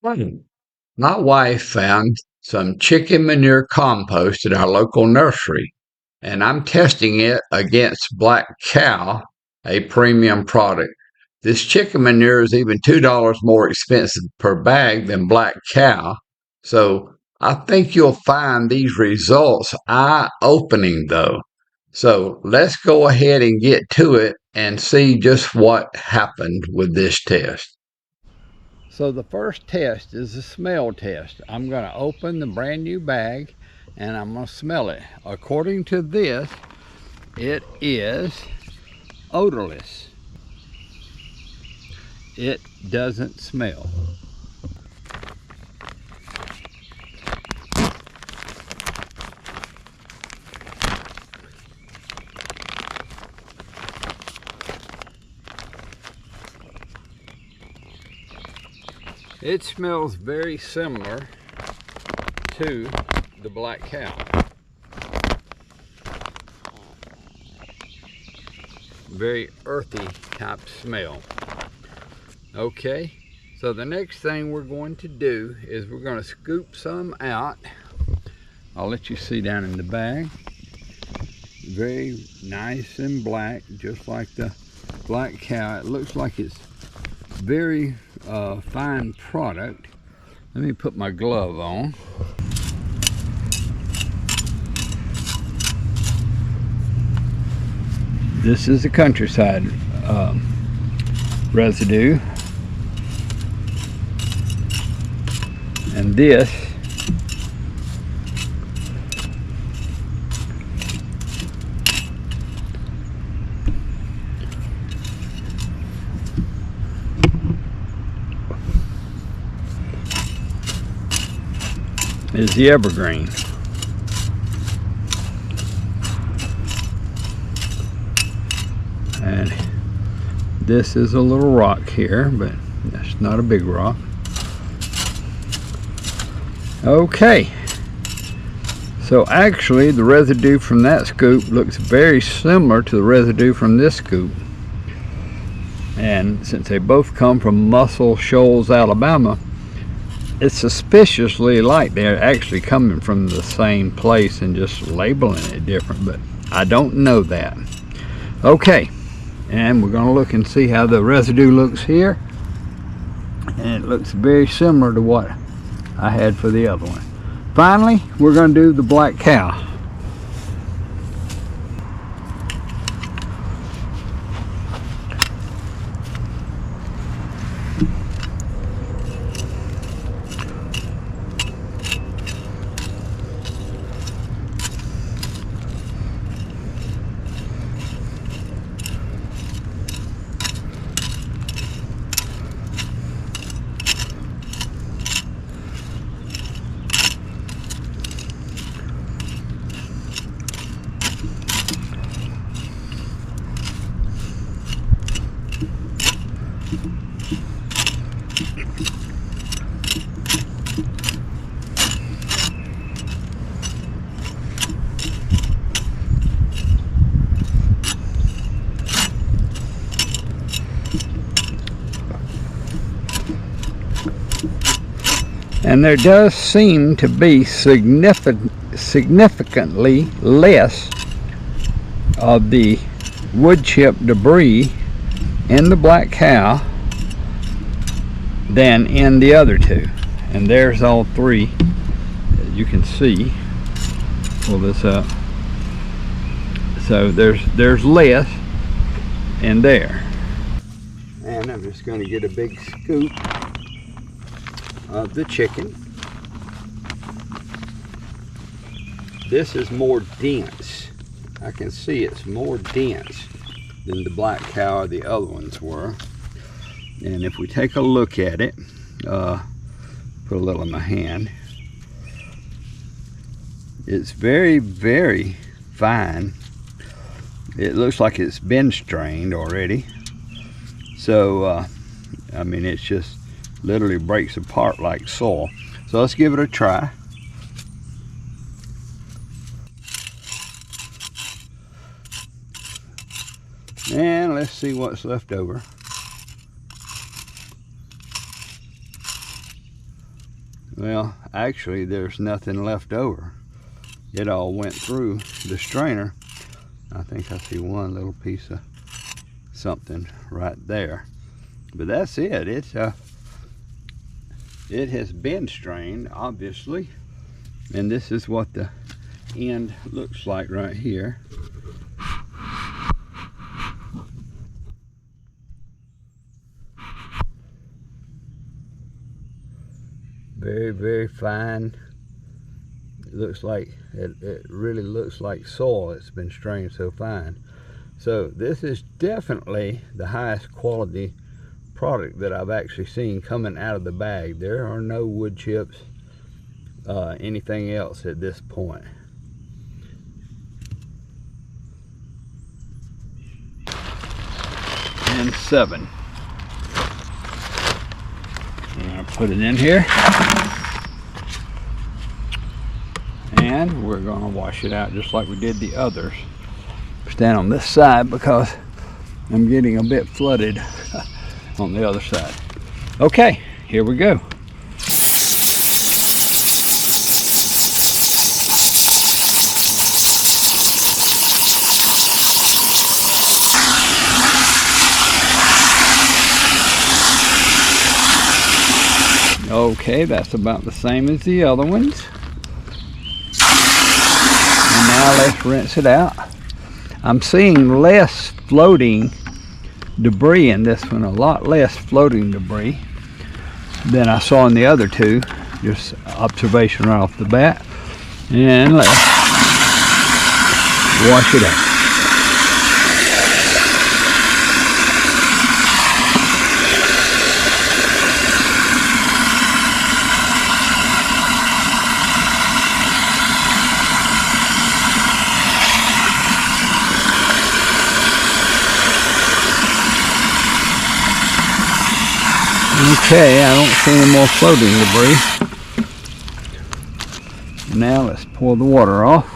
My wife found some chicken manure compost at our local nursery, and I'm testing it against Black Kow, a premium product. This chicken manure is even $2 more expensive per bag than Black Kow, so I think you'll find these results eye-opening though. So let's go ahead and get to it and see just what happened with this test. So the first test is a smell test. I'm going to open the brand new bag and I'm going to smell it. According to this, it is odorless. It doesn't smell. It smells very similar to the Black Kow. Very earthy type smell. Okay, so the next thing we're going to do is we're going to scoop some out. I'll let you see down in the bag. Very nice and black, just like the Black Kow. It looks like it's very fine product. Let me put my glove on. This is the countryside residue, and this is the evergreen. And this is a little rock here, but that's not a big rock. Okay, so actually the residue from that scoop looks very similar to the residue from this scoop. And since they both come from Muscle Shoals, Alabama, it's suspiciously like they're actually coming from the same place and just labeling it different, but I don't know that. Okay, and we're going to look and see how the residue looks here, and it looks very similar to what I had for the other one. Finally, we're going to do the Black Kow. And there does seem to be significantly less of the wood chip debris in the Black Kow than in the other two. And there's all three, as you can see. Pull this up. So there's less in there. And I'm just going to get a big scoop of the chicken. This is more dense. I can see it's more dense than the Black Kow or the other ones were. And if we take a look at it, put a little in my hand, it's very, very fine. It looks like it's been strained already. So, I mean, it's just literally breaks apart like soil. So let's give it a try. And let's see what's left over. Well, actually there's nothing left over. It all went through the strainer. I think I see one little piece of something right there. But that's it. It has been strained, obviously. And this is what the end looks like right here. Very, very fine. It looks like, it really looks like soil. It's been strained so fine. So this is definitely the highest quality product that I've actually seen coming out of the bag. There are no wood chips, anything else at this point. And 7. I'm gonna put it in here. And we're gonna wash it out just like we did the others. Stand on this side because I'm getting a bit flooded on the other side. Okay, here we go. Okay, that's about the same as the other ones. And now let's rinse it out. I'm seeing less floating debris in this one, a lot less floating debris than I saw in the other two. Just observation right off the bat. And let's wash it out. Okay, I don't see any more floating debris. Now let's pour the water off.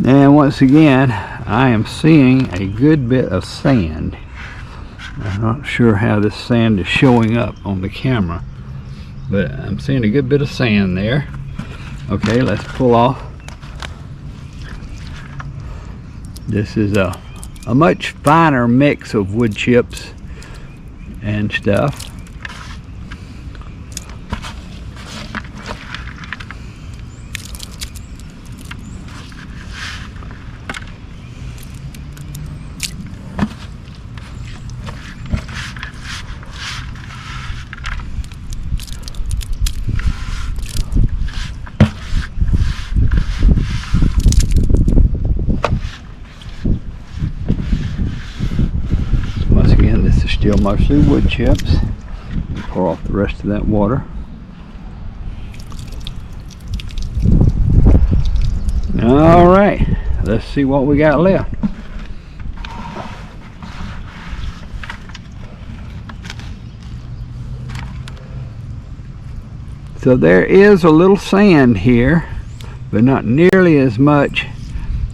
And once again, I am seeing a good bit of sand. I'm not sure how this sand is showing up on the camera, but I'm seeing a good bit of sand there. Okay, let's pull off. This is a much finer mix of wood chips and stuff. Still mostly wood chips. Pour off the rest of that water. All right, let's see what we got left. So there is a little sand here, but not nearly as much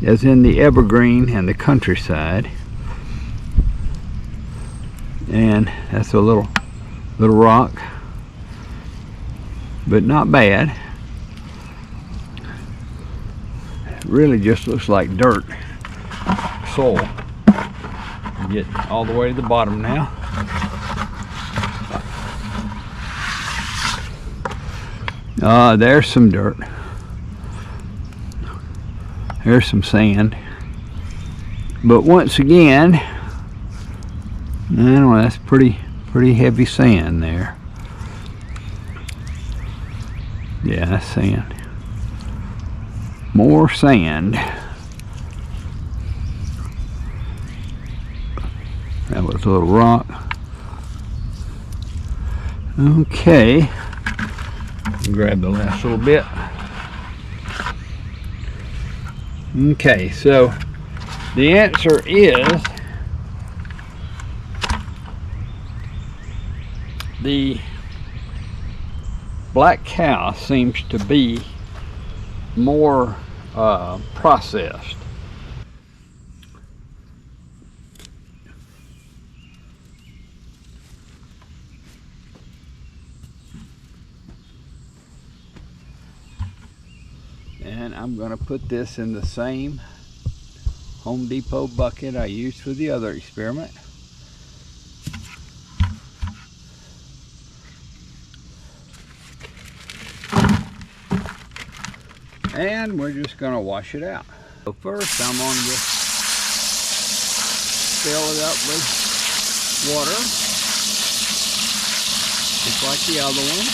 as in the evergreen and the countryside. And that's a little rock, but not bad. It really just looks like dirt, soil. Get all the way to the bottom now. There's some dirt. There's some sand. But once again, I don't know, that's pretty heavy sand there. Yeah, that's sand. More sand. That was a little rock. Okay. Grab the last little bit. Okay, so The answer is the Black Kow seems to be more processed. And I'm going to put this in the same Home Depot bucket I used for the other experiment. And we're just going to wash it out. So first I'm going to just fill it up with water, just like the other one.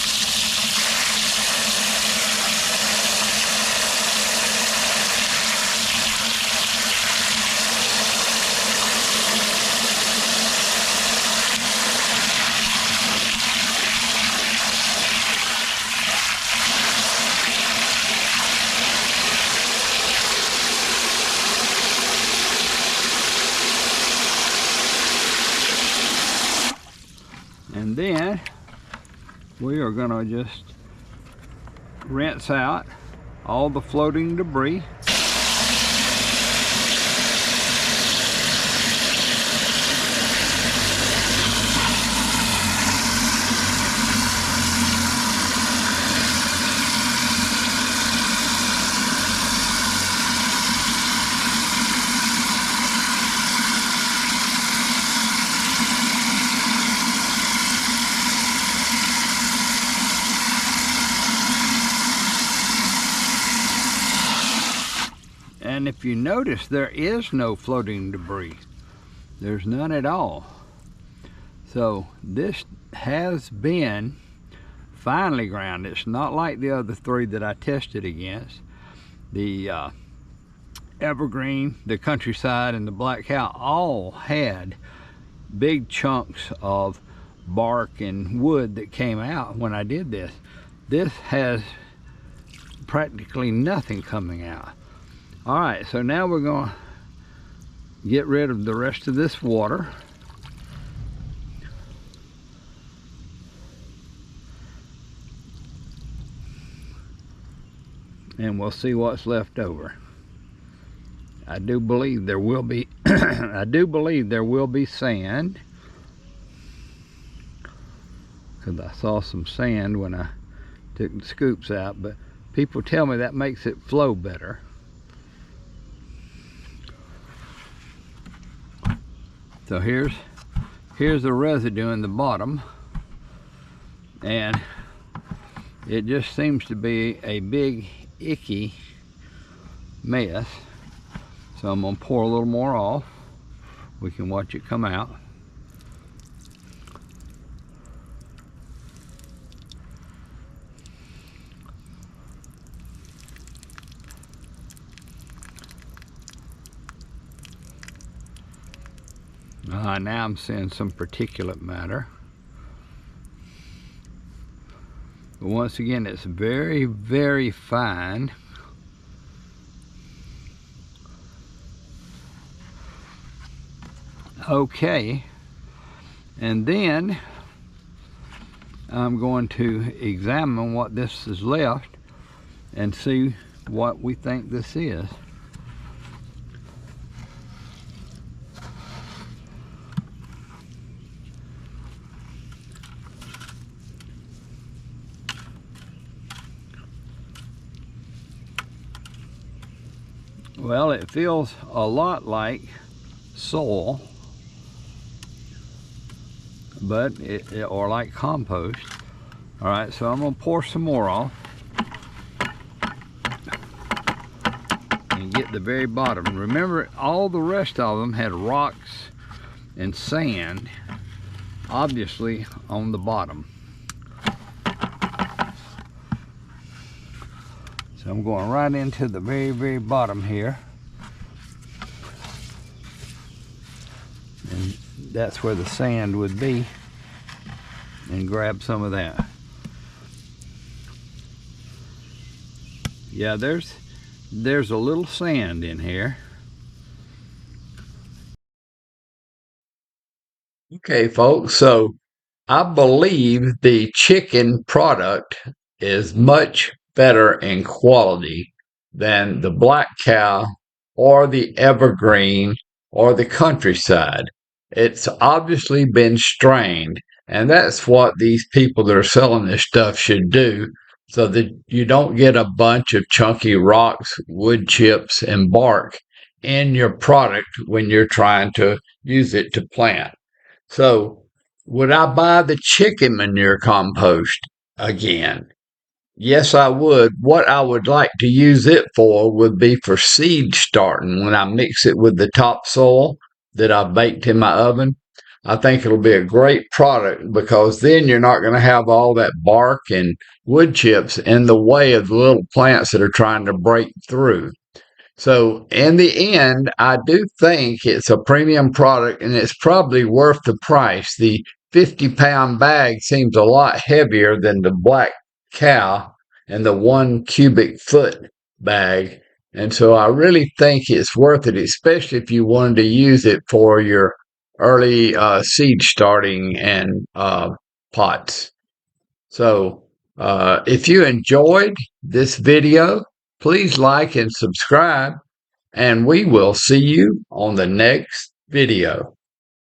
And then we are going to just rinse out all the floating debris. And if you notice, there is no floating debris. There's none at all. So this has been finely ground. It's not like the other three that I tested against. The Evergreen, the Countryside, and the Black Kow all had big chunks of bark and wood that came out when I did this. This has practically nothing coming out. All right, so now we're going to get rid of the rest of this water. And we'll see what's left over. I do believe there will be I do believe there will be sand, because I saw some sand when I took the scoops out, but people tell me that makes it flow better. So here's the residue in the bottom, and it just seems to be a big icky mess. So I'm going to pour a little more off. We can watch it come out. Now I'm seeing some particulate matter. But once again, it's very, very fine. Okay, and then I'm going to examine what this is left and see what we think this is. Well, it feels a lot like soil, but or like compost. All right, so I'm gonna pour some more off and get the very bottom. Remember, all the rest of them had rocks and sand, obviously, on the bottom. So I'm going right into the very, very bottom here. And that's where the sand would be. And grab some of that. Yeah, there's a little sand in here. Okay, folks. So I believe the chicken product is much better in quality than the Black Kow or the Evergreen or the Countryside. It's obviously been strained, and that's what these people that are selling this stuff should do so that you don't get a bunch of chunky rocks, wood chips, and bark in your product when you're trying to use it to plant. So, would I buy the chicken manure compost again? Yes, I would. What I would like to use it for would be for seed starting when I mix it with the topsoil that I baked in my oven. I think it'll be a great product because then you're not going to have all that bark and wood chips in the way of the little plants that are trying to break through. So in the end, I do think it's a premium product and it's probably worth the price. The 50-pound bag seems a lot heavier than the Black Kow and the 1 cubic foot bag. And so I really think it's worth it, especially if you wanted to use it for your early seed starting and pots. So, if you enjoyed this video, please like and subscribe, and we will see you on the next video.